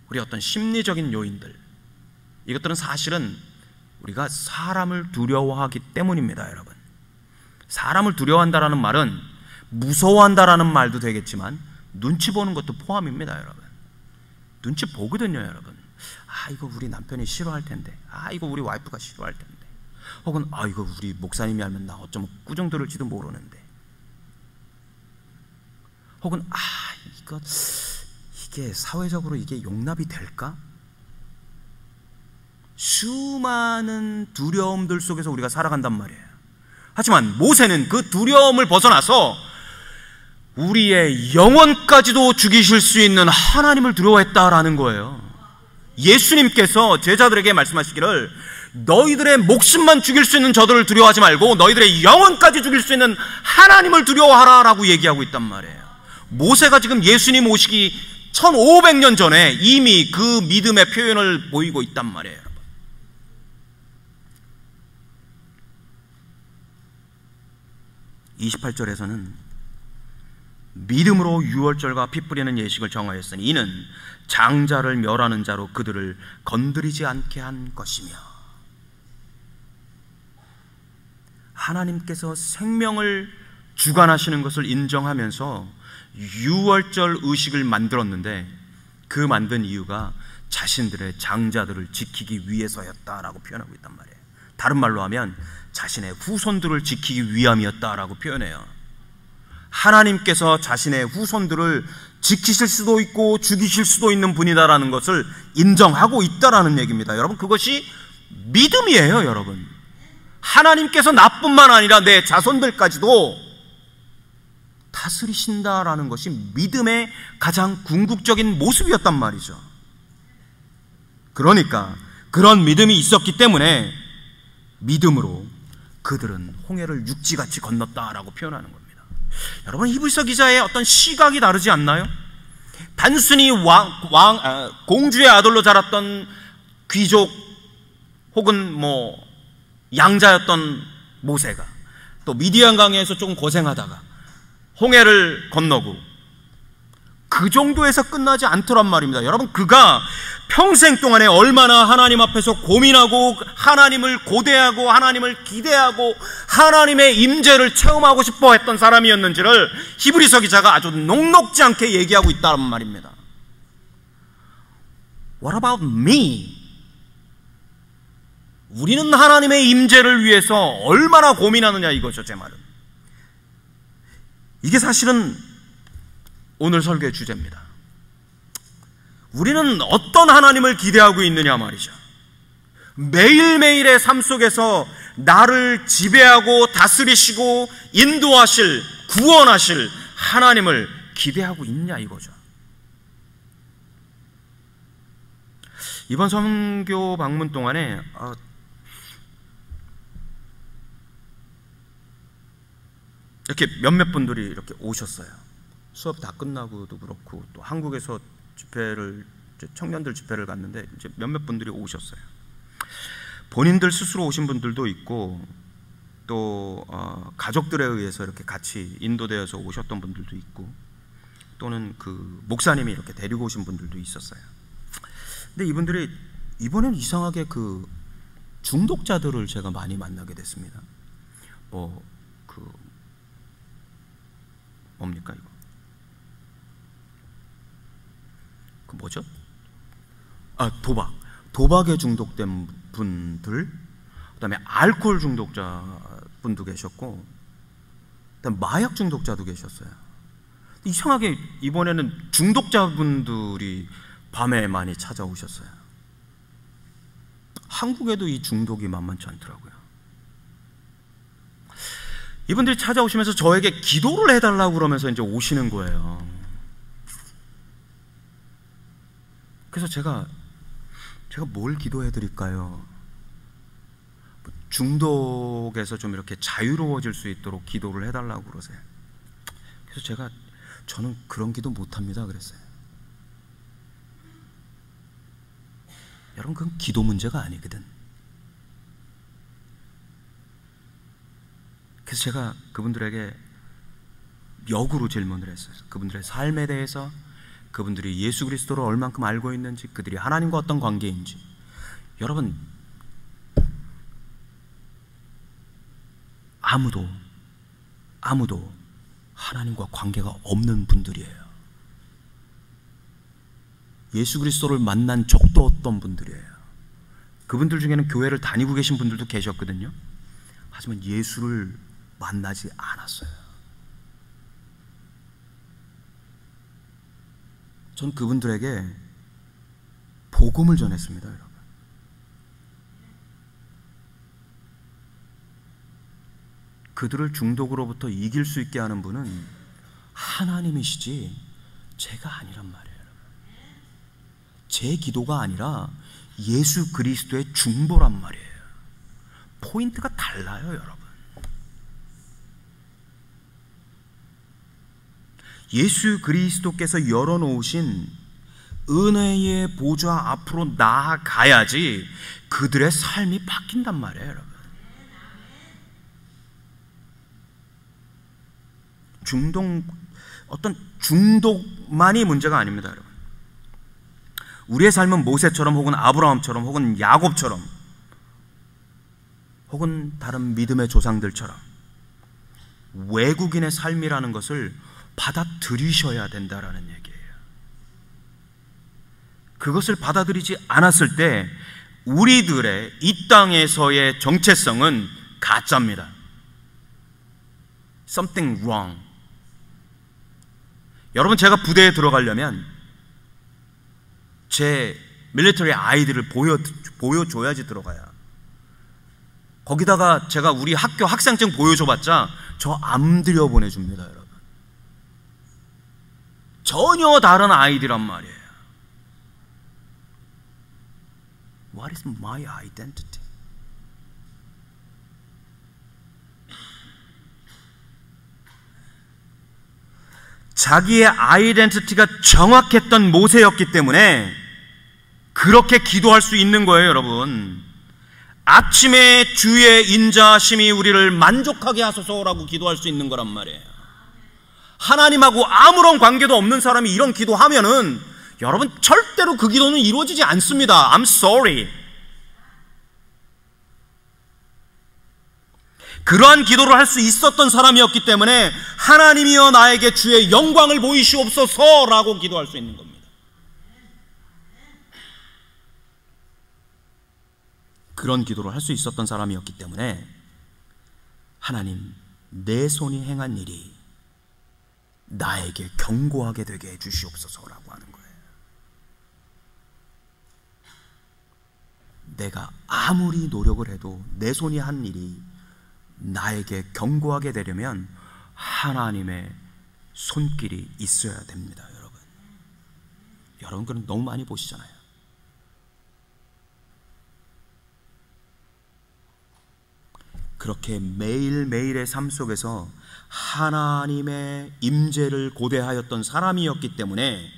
우리 어떤 심리적인 요인들, 이것들은 사실은 우리가 사람을 두려워하기 때문입니다, 여러분. 사람을 두려워한다라는 말은 무서워한다라는 말도 되겠지만 눈치 보는 것도 포함입니다, 여러분. 눈치 보거든요, 여러분. 이거 우리 남편이 싫어할 텐데, 이거 우리 와이프가 싫어할 텐데, 혹은 이거 우리 목사님이 알면 나 어쩌면 꾸중 들을지도 모르는데, 혹은 이게 사회적으로 이게 용납이 될까? 수많은 두려움들 속에서 우리가 살아간단 말이에요. 하지만 모세는 그 두려움을 벗어나서 우리의 영혼까지도 죽이실 수 있는 하나님을 두려워했다라는 거예요. 예수님께서 제자들에게 말씀하시기를 너희들의 목숨만 죽일 수 있는 저들을 두려워하지 말고 너희들의 영혼까지 죽일 수 있는 하나님을 두려워하라 라고 얘기하고 있단 말이에요. 모세가 지금 예수님 오시기 1500년 전에 이미 그 믿음의 표현을 보이고 있단 말이에요. 28절에서는 믿음으로 유월절과 피 뿌리는 예식을 정하였으니 이는 장자를 멸하는 자로 그들을 건드리지 않게 한 것이며, 하나님께서 생명을 주관하시는 것을 인정하면서 유월절 의식을 만들었는데 그 만든 이유가 자신들의 장자들을 지키기 위해서였다라고 표현하고 있단 말이에요. 다른 말로 하면 자신의 후손들을 지키기 위함이었다라고 표현해요. 하나님께서 자신의 후손들을 지키실 수도 있고 죽이실 수도 있는 분이다라는 것을 인정하고 있다라는 얘기입니다. 여러분, 그것이 믿음이에요, 여러분. 하나님께서 나뿐만 아니라 내 자손들까지도 다스리신다라는 것이 믿음의 가장 궁극적인 모습이었단 말이죠. 그러니까 그런 믿음이 있었기 때문에 믿음으로 그들은 홍해를 육지같이 건넜다라고 표현하는 겁니다. 여러분, 히브리서 기자의 어떤 시각이 다르지 않나요? 단순히 공주의 아들로 자랐던 귀족 혹은 양자였던 모세가 또 미디안 강에서 조금 고생하다가 홍해를 건너고 그 정도에서 끝나지 않더란 말입니다. 여러분, 그가 평생 동안에 얼마나 하나님 앞에서 고민하고 하나님을 고대하고 하나님을 기대하고 하나님의 임재를 체험하고 싶어 했던 사람이었는지를 히브리서 기자가 아주 녹록지 않게 얘기하고 있다는 말입니다. What about me? 우리는 하나님의 임재를 위해서 얼마나 고민하느냐 이거죠, 제 말은. 이게 사실은 오늘 설교의 주제입니다. 우리는 어떤 하나님을 기대하고 있느냐 말이죠. 매일매일의 삶 속에서 나를 지배하고 다스리시고 인도하실, 구원하실 하나님을 기대하고 있냐 이거죠. 이번 선교 방문 동안에 이렇게 몇몇 분들이 이렇게 오셨어요. 수업 다 끝나고도 그렇고 또 한국에서 청년들 집회를 갔는데 이제 몇몇 분들이 오셨어요. 본인들 스스로 오신 분들도 있고 또 가족들에 의해서 이렇게 같이 인도되어서 오셨던 분들도 있고 또는 그 목사님이 이렇게 데리고 오신 분들도 있었어요. 근데 이분들이 이번엔 이상하게 그 중독자들을 제가 많이 만나게 됐습니다. 뭡니까 이거? 그 뭐죠? 도박에 중독된 분들, 그다음에 알코올 중독자 분도 계셨고, 그다음에 마약 중독자도 계셨어요. 이상하게 이번에는 중독자분들이 밤에 많이 찾아오셨어요. 한국에도 이 중독이 만만치 않더라고요. 이분들이 찾아오시면서 저에게 기도를 해달라고 그러면서 이제 오시는 거예요. 그래서 제가 뭘 기도해 드릴까요? 중독에서 좀 이렇게 자유로워질 수 있도록 기도를 해달라고 그러세요. 그래서 저는 그런 기도 못합니다 그랬어요. 여러분, 그건 기도 문제가 아니거든. 그래서 제가 그분들에게 역으로 질문을 했어요. 그분들의 삶에 대해서, 그분들이 예수 그리스도를 얼만큼 알고 있는지, 그들이 하나님과 어떤 관계인지. 여러분, 아무도 하나님과 관계가 없는 분들이에요. 예수 그리스도를 만난 적도 없던 분들이에요. 그분들 중에는 교회를 다니고 계신 분들도 계셨거든요. 하지만 예수를 만나지 않았어요. 전 그분들에게 복음을 전했습니다, 여러분. 그들을 중독으로부터 이길 수 있게 하는 분은 하나님이시지 제가 아니란 말이에요. 제 기도가 아니라 예수 그리스도의 중보란 말이에요. 포인트가 달라요, 여러분. 예수 그리스도께서 열어놓으신 은혜의 보좌 앞으로 나아가야지 그들의 삶이 바뀐단 말이에요, 여러분. 어떤 중독만이 문제가 아닙니다, 여러분. 우리의 삶은 모세처럼 혹은 아브라함처럼 혹은 야곱처럼 혹은 다른 믿음의 조상들처럼 외국인의 삶이라는 것을 받아들이셔야 된다라는 얘기예요. 그것을 받아들이지 않았을 때 우리들의 이 땅에서의 정체성은 가짜입니다. Something wrong. 여러분, 제가 부대에 들어가려면 제 밀리터리 아이디를 보여줘야지 들어가야. 거기다가 제가 우리 학교 학생증 보여줘봤자 저 안 들여보내줍니다, 여러분. 전혀 다른 아이디란 말이에요. What is my identity? 자기의 아이덴티티가 정확했던 모세였기 때문에 그렇게 기도할 수 있는 거예요, 여러분. 아침에 주의 인자하심이 우리를 만족하게 하소서라고 기도할 수 있는 거란 말이에요. 하나님하고 아무런 관계도 없는 사람이 이런 기도하면은 여러분 절대로 그 기도는 이루어지지 않습니다. I'm sorry. 그러한 기도를 할 수 있었던 사람이었기 때문에 하나님이여 나에게 주의 영광을 보이시옵소서라고 기도할 수 있는 겁니다. 그런 기도를 할 수 있었던 사람이었기 때문에 하나님, 내 손이 행한 일이 나에게 견고하게 되게 해주시옵소서라고 하는 거예요. 내가 아무리 노력을 해도 내 손이 한 일이 나에게 견고하게 되려면 하나님의 손길이 있어야 됩니다, 여러분. 여러분 그런 너무 많이 보시잖아요. 그렇게 매일매일의 삶 속에서 하나님의 임재를 고대하였던 사람이었기 때문에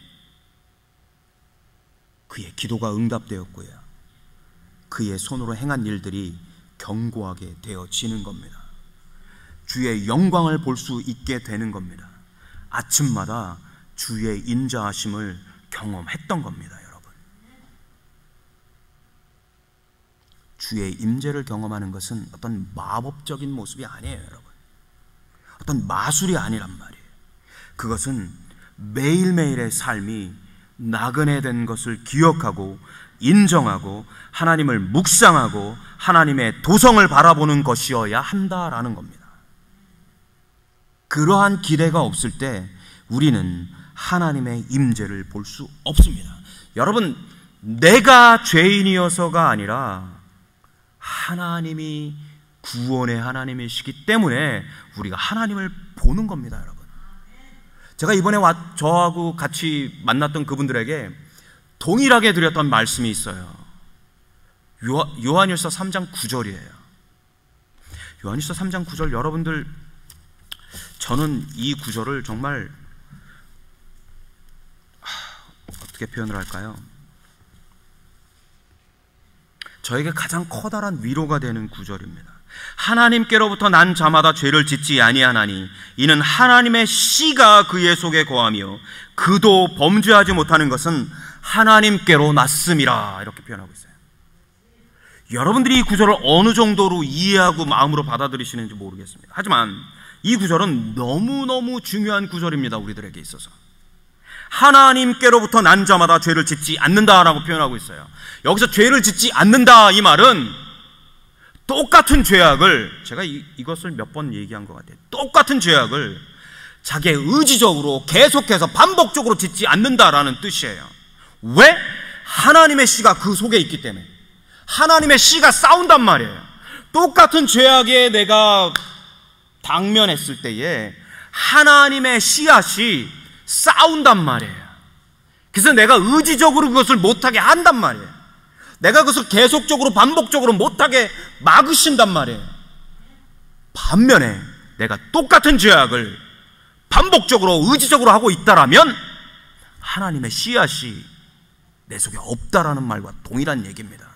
그의 기도가 응답되었고요, 그의 손으로 행한 일들이 견고하게 되어지는 겁니다. 주의 영광을 볼 수 있게 되는 겁니다. 아침마다 주의 인자하심을 경험했던 겁니다, 여러분. 주의 임재를 경험하는 것은 어떤 마법적인 모습이 아니에요, 여러분. 어떤 마술이 아니란 말이에요. 그것은 매일매일의 삶이 나그네 된 것을 기억하고 인정하고 하나님을 묵상하고 하나님의 도성을 바라보는 것이어야 한다라는 겁니다. 그러한 기대가 없을 때 우리는 하나님의 임재를 볼 수 없습니다. 여러분, 내가 죄인이어서가 아니라 하나님이 구원의 하나님이시기 때문에 우리가 하나님을 보는 겁니다, 여러분. 제가 이번에 저하고 같이 만났던 그분들에게 동일하게 드렸던 말씀이 있어요. 요한일서 3장 9절이에요. 요한일서 3장 9절, 여러분들, 저는 이 구절을 정말 어떻게 표현을 할까요? 저에게 가장 커다란 위로가 되는 구절입니다. 하나님께로부터 난 자마다 죄를 짓지 아니하나니 이는 하나님의 씨가 그의 속에 거하며 그도 범죄하지 못하는 것은 하나님께로 났음이라, 이렇게 표현하고 있어요. 여러분들이 이 구절을 어느 정도로 이해하고 마음으로 받아들이시는지 모르겠습니다. 하지만 이 구절은 너무너무 중요한 구절입니다, 우리들에게 있어서. 하나님께로부터 난 자마다 죄를 짓지 않는다라고 표현하고 있어요. 여기서 죄를 짓지 않는다, 이 말은 똑같은 죄악을, 제가 이것을 몇 번 얘기한 것 같아요. 똑같은 죄악을 자기의 의지적으로 계속해서 반복적으로 짓지 않는다라는 뜻이에요. 왜? 하나님의 씨가 그 속에 있기 때문에. 하나님의 씨가 싸운단 말이에요. 똑같은 죄악에 내가 당면했을 때에 하나님의 씨앗이 싸운단 말이에요. 그래서 내가 의지적으로 그것을 못하게 한단 말이에요. 내가 그것을 계속적으로 반복적으로 못하게 막으신단 말이에요. 반면에 내가 똑같은 죄악을 반복적으로 의지적으로 하고 있다라면 하나님의 씨앗이 내 속에 없다라는 말과 동일한 얘기입니다.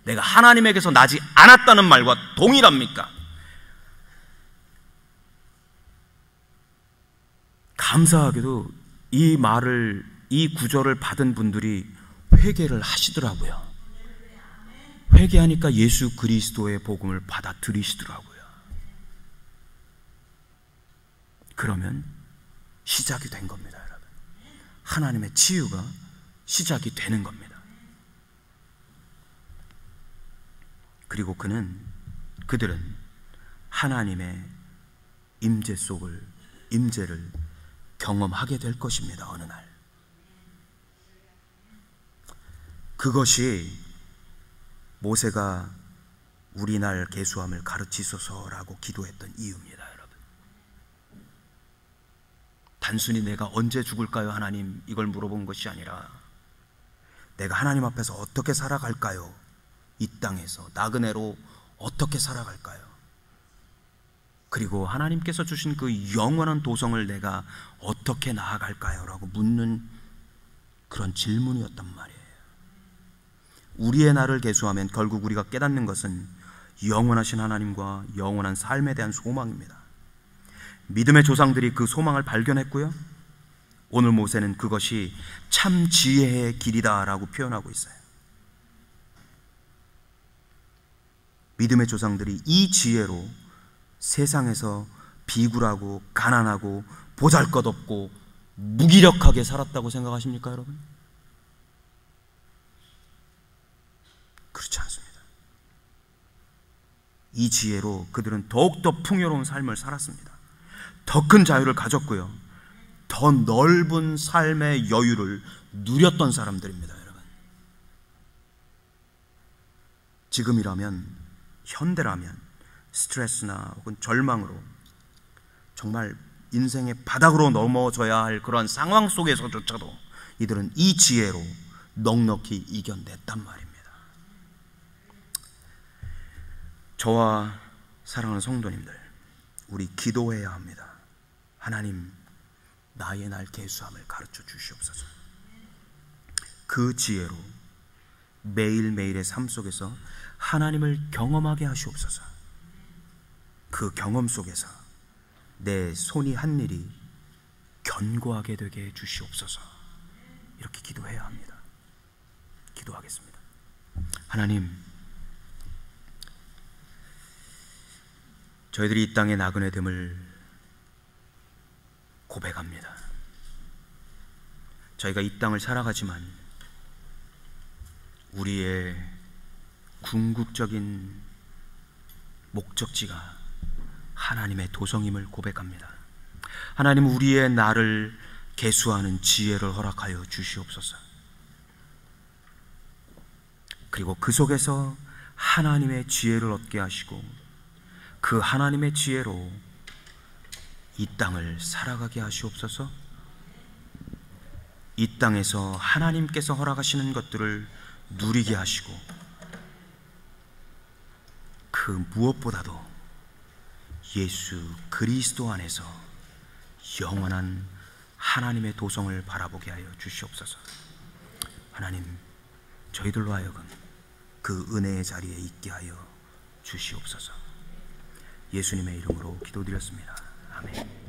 내가 하나님에게서 나지 않았다는 말과 동일합니까? 감사하게도 이 말을, 이 구절을 받은 분들이 회개를 하시더라고요. 회개하니까 예수 그리스도의 복음을 받아들이시더라고요. 그러면 시작이 된 겁니다, 여러분. 하나님의 치유가 시작이 되는 겁니다. 그리고 그들은 하나님의 임재를 경험하게 될 것입니다, 어느 날. 그것이 모세가 우리 날 계수함을 가르치소서라고 기도했던 이유입니다, 여러분. 단순히 내가 언제 죽을까요, 하나님? 이걸 물어본 것이 아니라 내가 하나님 앞에서 어떻게 살아갈까요? 이 땅에서 나그네로 어떻게 살아갈까요? 그리고 하나님께서 주신 그 영원한 도성을 내가 어떻게 나아갈까요? 라고 묻는 그런 질문이었단 말이에요. 우리의 날을 계수하면 결국 우리가 깨닫는 것은 영원하신 하나님과 영원한 삶에 대한 소망입니다. 믿음의 조상들이 그 소망을 발견했고요, 오늘 모세는 그것이 참 지혜의 길이다 라고 표현하고 있어요. 믿음의 조상들이 이 지혜로 세상에서 비굴하고 가난하고 보잘것없고 무기력하게 살았다고 생각하십니까, 여러분? 그렇지 않습니다. 이 지혜로 그들은 더욱더 풍요로운 삶을 살았습니다. 더 큰 자유를 가졌고요, 더 넓은 삶의 여유를 누렸던 사람들입니다, 여러분. 지금이라면, 현대라면 스트레스나 혹은 절망으로 정말 인생의 바닥으로 넘어져야 할 그러한 상황 속에서조차도 이들은 이 지혜로 넉넉히 이겨냈단 말입니다. 저와 사랑하는 성도님들, 우리 기도해야 합니다. 하나님, 나의 날 계수함을 가르쳐 주시옵소서. 그 지혜로 매일매일의 삶 속에서 하나님을 경험하게 하시옵소서. 그 경험 속에서 내 손이 한 일이 견고하게 되게 해 주시옵소서. 이렇게 기도해야 합니다. 기도하겠습니다. 하나님, 저희들이 이 땅의 나그네됨을 고백합니다. 저희가 이 땅을 살아가지만 우리의 궁극적인 목적지가 하나님의 도성임을 고백합니다. 하나님, 우리의 나를 계수하는 지혜를 허락하여 주시옵소서. 그리고 그 속에서 하나님의 지혜를 얻게 하시고 그 하나님의 지혜로 이 땅을 살아가게 하시옵소서. 이 땅에서 하나님께서 허락하시는 것들을 누리게 하시고 그 무엇보다도 예수 그리스도 안에서 영원한 하나님의 도성을 바라보게 하여 주시옵소서. 하나님, 저희들로 하여금 그 은혜의 자리에 있게 하여 주시옵소서. 예수님의 이름으로 기도드렸습니다. 아멘.